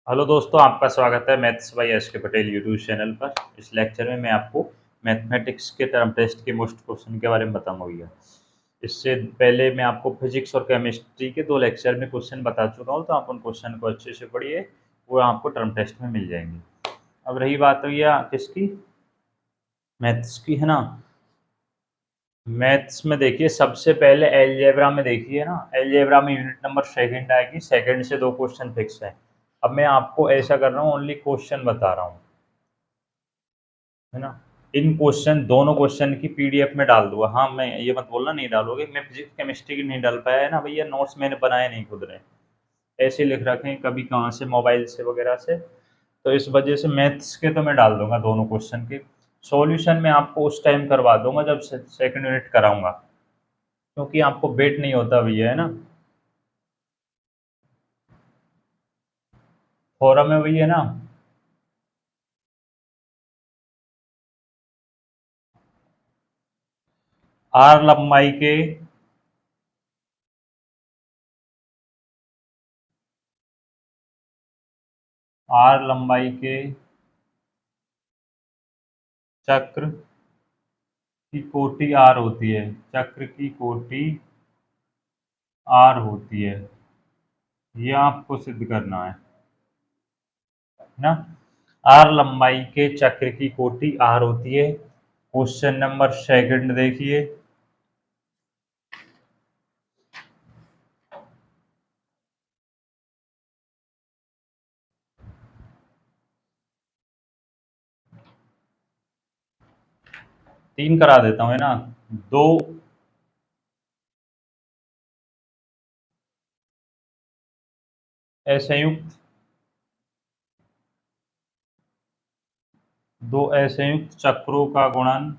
Hello दोस्तों, आपका स्वागत है मैथ्स बाय एस के पटेल यूट्यूब चैनल पर। इस लेक्चर में मैं आपको मैथमेटिक्स के टर्म टेस्ट के मोस्ट क्वेश्चन के बारे में बताऊंगा भैया। इससे पहले मैं आपको फिजिक्स और केमिस्ट्री के 2 लेक्चर में क्वेश्चन बता चुका हूँ, तो आप उन क्वेश्चन को अच्छे से पढ़िए, वो आपको टर्म टेस्ट में मिल जाएंगे। अब रही बात भैया किसकी, मैथ्स की, है ना। मैथ्स में देखिए, सबसे पहले एलजेब्रा में देखिए ना, एलजेब्रा में यूनिट नंबर सेकंड आएगी, सेकंड से 2 क्वेश्चन फिक्स है। अब मैं आपको ऐसा कर रहा हूँ, ओनली क्वेश्चन बता रहा हूँ, है ना। इन क्वेश्चन, दोनों क्वेश्चन की पीडीएफ में डाल दूंगा। हाँ, मैं ये मत बोलना नहीं डालोगे, मैं फिजिक्स केमिस्ट्री की नहीं डाल पाया है ना भैया, नोट्स मैंने बनाए नहीं खुद ने, ऐसे लिख रखे हैं कभी कहाँ से मोबाइल से वगैरह से। तो इस वजह से मैथ्स के तो मैं डाल दूंगा दोनों क्वेश्चन के सॉल्यूशन। मैं आपको उस टाइम करवा दूंगा जब सेकंड यूनिट कराऊंगा, क्योंकि आपको वेट नहीं होता भैया, है ना। फोरम में भैया ना, आर लंबाई के आर लंबाई के चक्र की कोटि आर होती है, चक्र की कोटि आर होती है, ये आपको सिद्ध करना है ना। आर लंबाई के चक्र की कोटि आर होती है। क्वेश्चन नंबर सेकंड देखिए, तीन करा देता हूँ, है ना। दो असंयुक्त दो असंयुक्त चक्रों का गुणन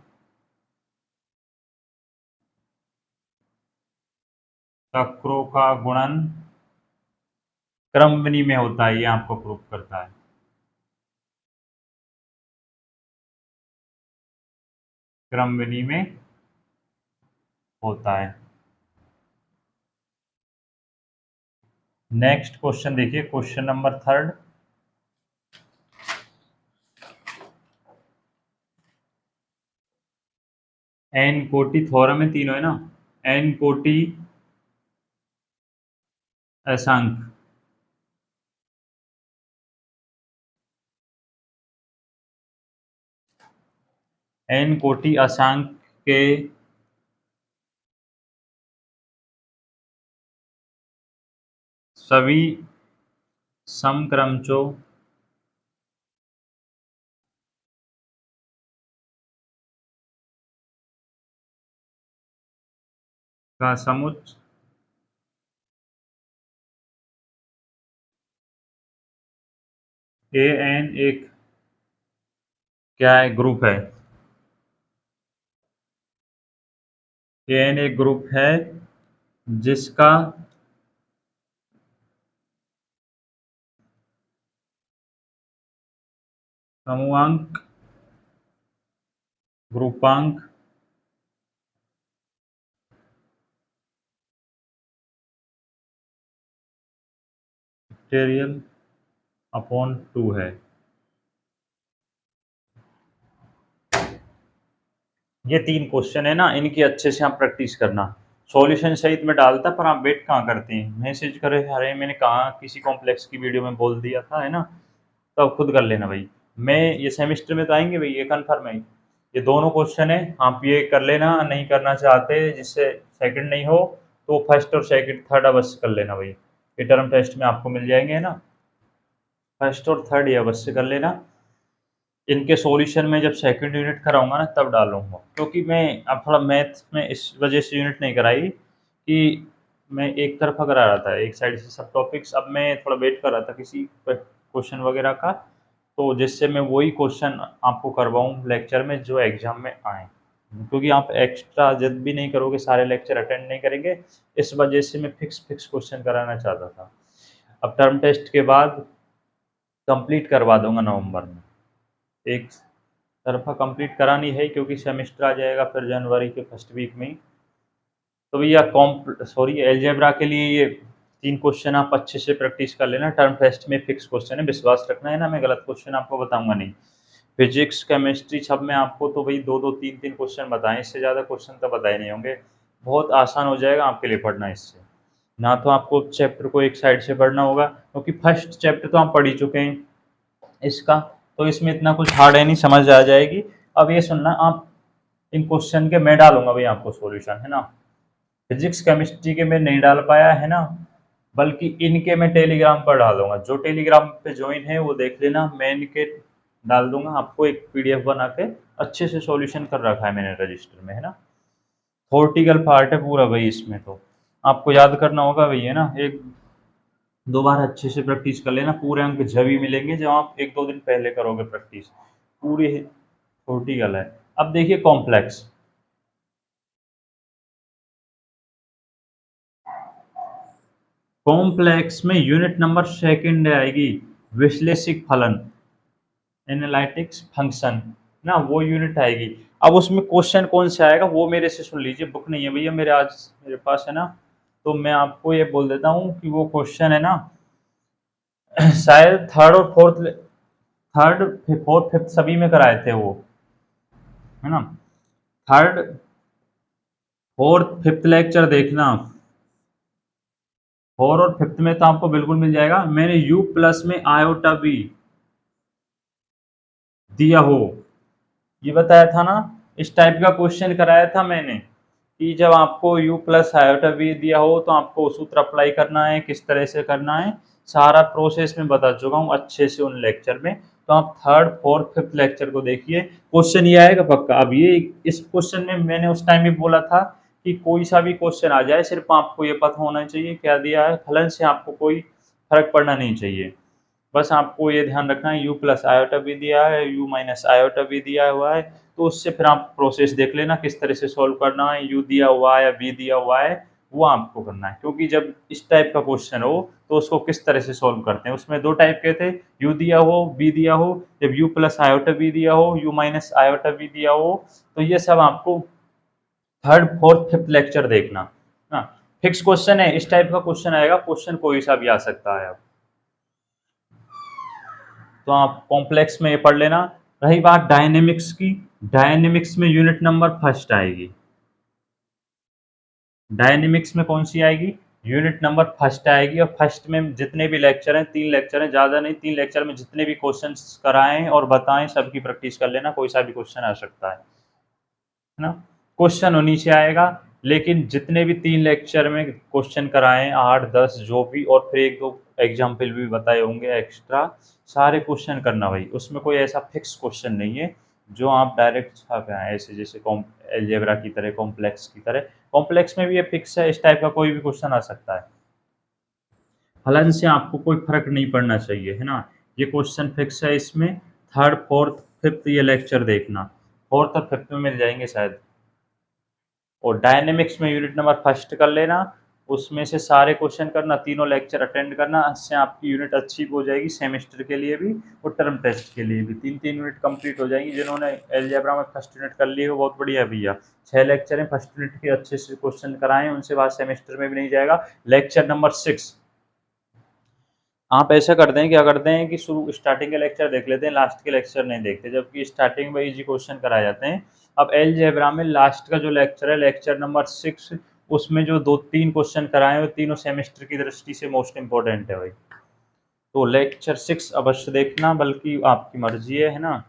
क्रमविनी में होता है, ये आपको प्रूव करता है। क्रमविनी में होता है। नेक्स्ट क्वेश्चन देखिए, क्वेश्चन नंबर थर्ड। एन कोटि, थोरम में तीनों है ना, एन कोटि असांक एन कोटि असांक के सभी समक्रमचों का समुच्चय ए एन एक क्या है, ग्रुप है। ए एन एक ग्रुप है जिसका समूहांक, ग्रुपांक फैक्टोरियल अपॉन 2 है। ये 3 क्वेश्चन है ना, इनकी अच्छे से आप प्रैक्टिस करना। सॉल्यूशन सहित में डालता, पर आप वेट कहाँ करते हैं, मैसेज करे, अरे मैंने कहा किसी कॉम्प्लेक्स की वीडियो में बोल दिया था, है ना। तो आप खुद कर लेना भाई। मैं ये सेमेस्टर में तो आएंगे भाई, ये कन्फर्म है। ये दोनों क्वेश्चन है, आप ये कर लेना। नहीं करना चाहते, जिससे सेकंड नहीं हो, तो फर्स्ट और सेकंड थर्ड अवश्य कर लेना भाई। ये टर्म टेस्ट में आपको मिल जाएंगे, है ना। फर्स्ट और थर्ड ये अवश्य कर लेना। इनके सॉल्यूशन में जब सेकंड यूनिट कराऊंगा ना, तब डालूंगा, क्योंकि मैं अब थोड़ा मैथ में इस वजह से यूनिट नहीं कराई कि मैं एक तरफा करा रहा था, एक साइड से सब टॉपिक्स। अब मैं थोड़ा वेट कर रहा था किसी क्वेश्चन वगैरह का, तो जिससे मैं वही क्वेश्चन आपको करवाऊँ लेक्चर में जो एग्जाम में आए, क्योंकि आप एक्स्ट्रा जब भी नहीं करोगे, सारे लेक्चर अटेंड नहीं करेंगे, इस वजह से मैं फिक्स फिक्स क्वेश्चन कराना चाहता था। अब टर्म टेस्ट के बाद कंप्लीट करवा दूंगा नवंबर में, एक तरफ़ा कंप्लीट करानी है, क्योंकि सेमेस्टर आ जाएगा फिर जनवरी के फर्स्ट वीक में ही। तो भैया कॉम्प सॉरी, अलजेब्रा के लिए ये 3 क्वेश्चन आप अच्छे से प्रैक्टिस कर लेना, टर्म टेस्ट में फिक्स क्वेश्चन है, विश्वास रखना है ना, मैं गलत क्वेश्चन आपको बताऊँगा नहीं। फिज़िक्स, केमिस्ट्री सब में आपको तो भई 2-2 3-3 क्वेश्चन बताएँ, इससे ज़्यादा क्वेश्चन तो बताए नहीं होंगे। बहुत आसान हो जाएगा आपके लिए पढ़ना इससे। ना तो आपको चैप्टर को एक साइड से पढ़ना होगा, क्योंकि फर्स्ट चैप्टर तो आप पढ़ ही चुके हैं इसका, तो इसमें इतना कुछ हार्ड है नहीं, समझ आ जाएगी। अब ये सुनना आप, इन क्वेश्चन के मैं डालूँगा भई आपको सॉल्यूशन, है ना? फिज़िक्स, केमिस्ट्री के मैं नहीं डाल पाया, है ना? बल्कि इनके मैं टेलीग्राम पर डालूँगा। जो टेलीग्राम पे जॉइन है वो देख लेना, मैं इनके डाल दूँगा आपको एक पीडीएफ बना के, अच्छे से सॉल्यूशन कर रखा है मैंने रजिस्टर में, है ना? थ्योरेटिकल पार्ट है पूरा भई इसमें तो। आपको याद करना होगा भई, है ना? 1-2 बार अच्छे से प्रैक्टिस कर लेना, पूरे अंक जभी मिलेंगे जब आप 1-2 दिन पहले करोगे प्रैक्टिस। पूरी थ्योरेटिकल है। अब देखिए कॉम्प्लेक्स। कॉम्प्लेक्स में यूनिट नंबर सेकंड आएगी, विश्लेषिक फलन, एनालिटिक्स फंक्शन, ना वो यूनिट आएगी। अब उसमें क्वेश्चन कौन सा आएगा वो मेरे से सुन लीजिए, बुक नहीं है भैया मेरे, आज मेरे पास है ना, तो मैं आपको ये बोल देता हूँ कि वो क्वेश्चन है ना, शायद थर्ड और फोर्थ, थर्ड फोर्थ फिफ्थ सभी में कराए थे वो, है ना? थर्ड फोर्थ फिफ्थ लेक्चर देखना, फोर और फिफ्थ में तो आपको बिल्कुल मिल जाएगा। मैंने यू प्लस में आयोटा बी दिया हो, ये बताया था ना, इस टाइप का क्वेश्चन कराया था मैंने कि जब आपको u प्लस आयोटा बी दिया हो तो आपको सूत्र अप्लाई करना है, किस तरह से करना है, सारा प्रोसेस में बता चुका हूँ अच्छे से उन लेक्चर में। तो आप थर्ड फोर्थ फिफ्थ लेक्चर को देखिए, क्वेश्चन ये आएगा पक्का। अब ये इस क्वेश्चन में मैंने उस टाइम भी बोला था कि कोई सा भी क्वेश्चन आ जाए, सिर्फ आपको ये पता होना चाहिए क्या दिया है, फलन से आपको कोई फर्क पड़ना नहीं चाहिए। बस आपको ये ध्यान रखना है, यू प्लस आयोटा भी दिया है, यू माइनस आयोटा भी दिया हुआ है, तो उससे फिर आप प्रोसेस देख लेना किस तरह से सॉल्व करना है, यू दिया हुआ है या बी दिया हुआ है, वो आपको करना है। क्योंकि जब इस टाइप का क्वेश्चन हो तो उसको किस तरह से सॉल्व करते हैं, उसमें 2 टाइप के थे, यू दिया हो, बी दिया हो, जब यू प्लस आयोटा बी दिया हो, यू माइनस आयोटा बी दिया हो, तो ये सब आपको थर्ड फोर्थ फिफ्थ लेक्चर देखना। हाँ, फिक्स क्वेश्चन है, इस टाइप का क्वेश्चन आएगा, क्वेश्चन कोई सा भी आ सकता है। अब तो आप कॉम्प्लेक्स में ये पढ़ लेना। रही बात डायनेमिक्स की, डायनेमिक्स में यूनिट नंबर फर्स्ट आएगी। डायनेमिक्स में कौन सी आएगी, यूनिट नंबर फर्स्ट आएगी। और फर्स्ट में जितने भी लेक्चर हैं, 3 लेक्चर हैं, ज़्यादा नहीं, 3 लेक्चर में जितने भी क्वेश्चंस कराएं और बताएं सबकी प्रैक्टिस कर लेना, कोई सा भी क्वेश्चन आ सकता है ना? क्वेश्चन उन्हीं से आएगा, लेकिन जितने भी 3 लेक्चर में क्वेश्चन कराएँ 8-10 जो भी, और फिर 1-2 एग्ज़ाम्पल भी बताए होंगे एक्स्ट्रा, सारे क्वेश्चन करना भाई। उसमें कोई ऐसा फिक्स क्वेश्चन नहीं है, जो आप डायरेक्ट छाप आएँ ऐसे, जैसे अलजेब्रा की तरह, कॉम्प्लेक्स की तरह। कॉम्प्लेक्स में भी ये फिक्स है, इस टाइप का कोई भी क्वेश्चन आ सकता है। हलन से आपको कोई फ़र्क नहीं पड़ना चाहिए, है ना? ये क्वेश्चन फिक्स है इसमें, थर्ड, फोर्थ, फिफ्थ ये लेक्चर देखना। फोर्थ और फिफ्थ में मिल जाएँगे शायद। और डायनेमिक्स में यूनिट नंबर फर्स्ट कर लेना, उसमें से सारे क्वेश्चन करना, तीनों लेक्चर अटेंड करना, इससे आपकी यूनिट अच्छी हो जाएगी सेमेस्टर के लिए भी और टर्म टेस्ट के लिए भी। 3-3 यूनिट कंप्लीट हो जाएंगी। जिन्होंने अलजेब्रा में फर्स्ट यूनिट कर ली हो बहुत बढ़िया भैया, 6 लेक्चर हैं, फर्स्ट यूनिट के अच्छे से क्वेश्चन कराएं, उनसे बाद सेमेस्टर में भी नहीं जाएगा। लेक्चर नंबर 6 आप ऐसा करते हैं, क्या करते हैं कि शुरू स्टार्टिंग के लेक्चर देख लेते हैं, लास्ट के लेक्चर नहीं देखते, जबकि स्टार्टिंग में इजी क्वेश्चन कराए जाते हैं। अब अलजेब्रा में लास्ट का जो लेक्चर है, लेक्चर नंबर 6, उसमें जो 2-3 क्वेश्चन कराए हैं वो तीनों सेमेस्टर की दृष्टि से मोस्ट इंपॉर्टेंट है भाई। तो लेक्चर 6 अवश्य देखना, बल्कि आपकी मर्जी है ना?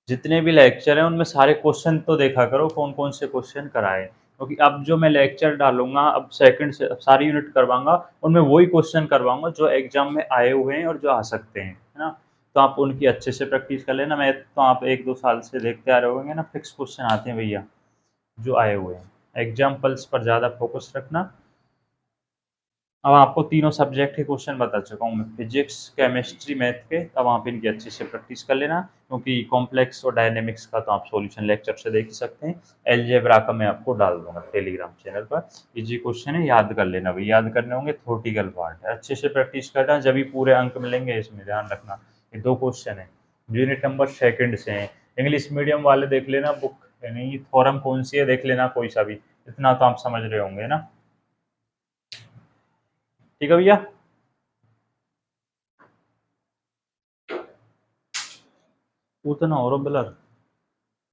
जितने भी लेक्चर हैं उनमें सारे क्वेश्चन तो देखा करो, कौन कौन से क्वेश्चन कराए, क्योंकि अब जो मैं लेक्चर डालूंगा, अब सेकंड से अब सारी यूनिट करवाऊंगा, उनमें वही क्वेश्चन करवाऊंगा जो एग्जाम में आए हुए हैं और जो आ सकते हैं, है ना? तो आप उनकी अच्छे से प्रैक्टिस कर लेना। मैं तो आप 1-2 साल से देखते आ रहे होंगे ना, फिक्स क्वेश्चन आते हैं भैया जो आए हुए हैं। एग्जाम्पल्स पर ज़्यादा फोकस रखना। अब आपको तीनों सब्जेक्ट के क्वेश्चन बता चुका हूँ मैं, फिजिक्स, केमिस्ट्री, मैथ के। अब आप इनकी अच्छे से प्रैक्टिस कर लेना, क्योंकि कॉम्प्लेक्स और डायनेमिक्स का तो आप सॉल्यूशन लेक्चर से देख ही सकते हैं। अलजेब्रा का मैं आपको डाल दूंगा टेलीग्राम चैनल पर। इजी क्वेश्चन है, याद कर लेना भाई, याद करने होंगे, थ्योरेटिकल पार्ट है, अच्छे से प्रैक्टिस करना, जब भी पूरे अंक मिलेंगे। इसमें ध्यान रखना ये 2 क्वेश्चन है, यूनिट नंबर सेकंड से हैं। इंग्लिश मीडियम वाले देख लेना, बुक यानी फॉरम कौन सी है देख लेना, कोई सा भी, इतना तो आप समझ रहे होंगे ना। ठीक है भैया? उतना और ब्लर